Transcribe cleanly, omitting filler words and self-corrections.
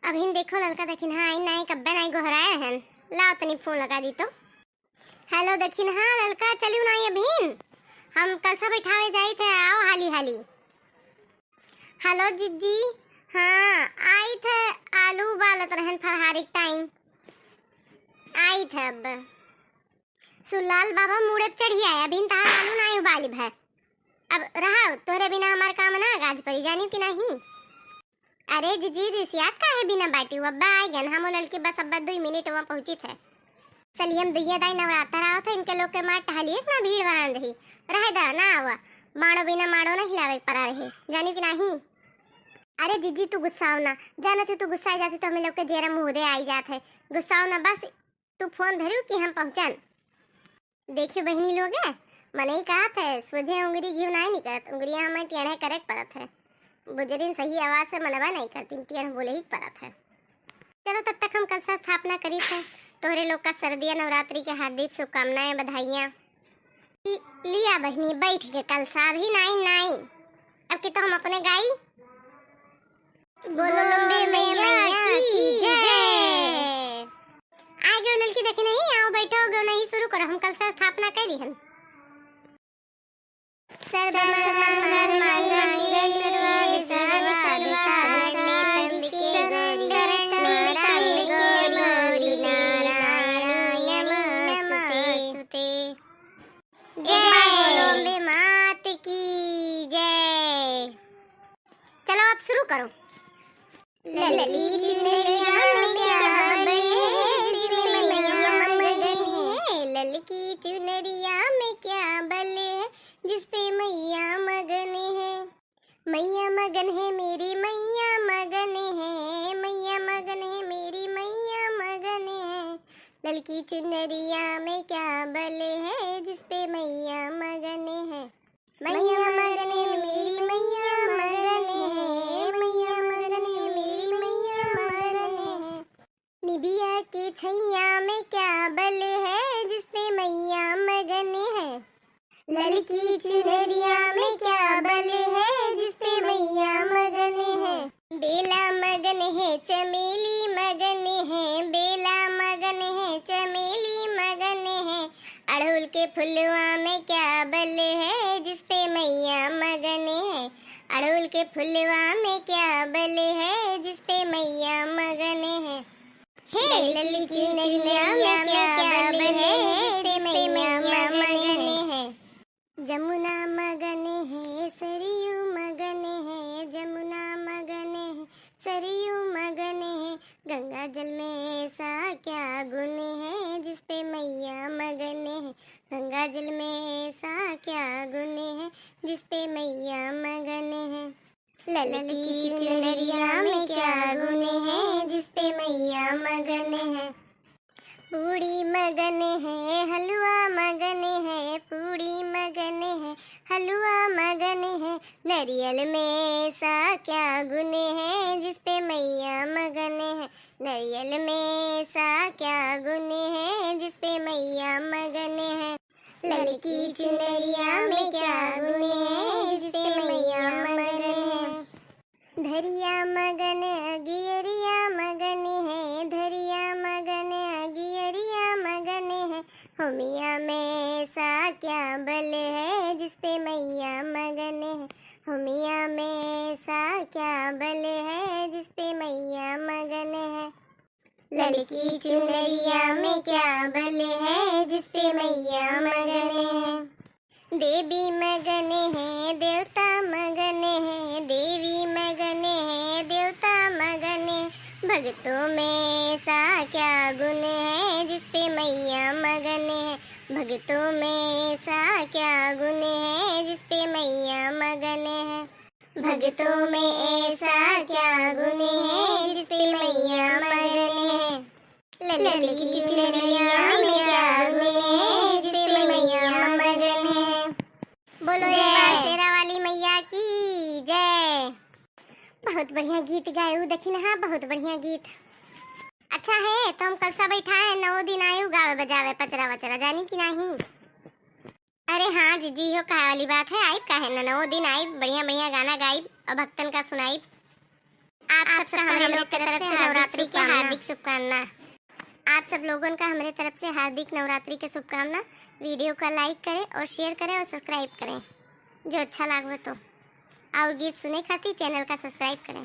अभी देखो लड़का देखिन हाँ आई नहीं कब्बे नहीं गोहराए हन। लाओ तनी फोन लगा दी तो। हेलो देखिन हाँ लड़का चलियो नहीं अभी हम कल सब बैठावे जाई थे आओ हाली हाली। हेलो जीजी हाँ आई थे आलू उबालत रहन फरहारिक टाइम आई थे। अब सुलाल बाबा मुड़े चढ़ी आया अभी तहार आलू नहीं उबाली भै। अब रहा तोरे बिना हमार काम ना गाज परी जानी कि नहीं। अरे जीजी रिसियात का है बिना बैठी अब्बा आए गन हम लड़की बस अब्बा 2 मिनट वहाँ पहुंची थे। चलिए हम दुनिया दाई नवरात्र आओ थे इनके लोग के मार टहलिए ना भीड़ बना रही रहे दा ना आवा माड़ो बिना माड़ो ना हिलावे पड़ा रहे जानी कि नहीं। अरे जीजी तू गुस्साओ ना जाना थे तू गुस्सा जाती तो हमें लोग के जेरा मुँह दे आई जाते गुस्साओ ना बस तू फोन धरियो कि हम पहुंचन। देखियो बहनी लोग है मैंने ही कहा था सोझे उंगली घी नहीं निकलत उंगलियां हमें टेढ़े करे पड़त है बुजरिन सही आवाज से मनवा नहीं करती टेढ़ बोले ही पड़त है। चलो तब तक हम कल सा स्थापना करी थे तोहरे लोग का सर्दिया नवरात्रि के हार्दिक शुभकामनाएं बधाइयाँ। लिया बहनी बैठ के कल सा भी नहीं अब कि तो हम अपने गाई बोलो लंबे मैया की जय। आगे लड़की देखे नहीं आओ बैठो गो नहीं शुरू करो हम कल सा स्थापना करी हन। चलो अब शुरू करो। ललली चुनरिया में क्या बले ललकी चुनरिया में क्या बले जिसपे मैया मगन है। मैया मगन है मेरी मैया मगन है मैया मगन है मेरी मैया मगन है। ललकी चुनरिया में क्या बले है जिसपे मैया मगन है। मैया मगन है मेरी मैया मगन है मैया मगन है मेरी मैया मगन है। निबिया के छैया में क्या बले है जिसपे मैया मगन है। ललकी चुनरिया में क्या बले है जिसपे मैया मगन है। बेला मगन है चमेली मगन है बेला मगन है चमेली मगन है। अड़हुल के फुलवा में क्या बले है जिसपे मैया मगन है। अड़हुल के फुलवा में क्या बले है जिसपे मैया मगन है। हे ललकी चुनरिया में क्या बले है जिसपे मैया मगन है। जमुना मगन है सरयू मगन है जमुना मगन है सरयू मगन है। गंगा जल में ऐसा क्या गुण है जिसपे मैया मगन है। गंगा जल में ऐसा क्या गुण है जिसपे मैया मगन है। ललकी चुनरिया में क्या गुण है जिसपे मैया मगन है। पूड़ी मगन है हलवा मगन है पूड़ी मगन है हलवा मगन है। नारियल में ऐसा क्या गुण है जिसपे मैया मगन है। नारियल में ऐसा क्या गुण है जिसपे मैया मगन है। ललकी चुनरिया में क्या गुण है जिसपे मैया मगन है। धरिया मगन अगियरिया मगन है धरिया मगन अगियरिया मगन है। होमिया में ऐसा क्या बल है जिसपे मैया मगन है। होमिया में ऐसा क्या बल है जिसपे मैया मगन है। ललकी चुनरिया में क्या बल है जिसपे मैया मगन है। देवी मगन है देवता मगन है देवी मगन है देवता मगन है। भक्तों में ऐसा क्या गुण है जिसपे मैया मगन है। भक्तों में ऐसा क्या गुण है जिसपे मैया मगन है। भक्तों में ऐसा क्या गुण है जिसपे मैया मगन है। ललकी चुनरिया में क्या गुण है जिसपे मैया मगन है। बोलो शेरा वाली मैया की जय। बहुत बढ़िया गीत गायू देखी ना बहुत बढ़िया गीत अच्छा है। तो हम कल सा बैठा है 9 दिन आयु गावे बजावे पचरा वचरा जानी कि नहीं। अरे हाँ जीजी हो कहा वाली बात है आई कहे ना 9 दिन आई बढ़िया बढ़िया गाना गाई और भक्तन का सुनाई। आप सबका हमारे तरफ से नवरात्रि नवरात्रि की हार्दिक शुभकामना। आप सब लोगों का हमारे तरफ से हार्दिक नवरात्रि की शुभकामना। वीडियो का लाइक करें और शेयर करें और सब्सक्राइब करें जो अच्छा लगे तो, और गीत सुने खातिर चैनल का सब्सक्राइब करें।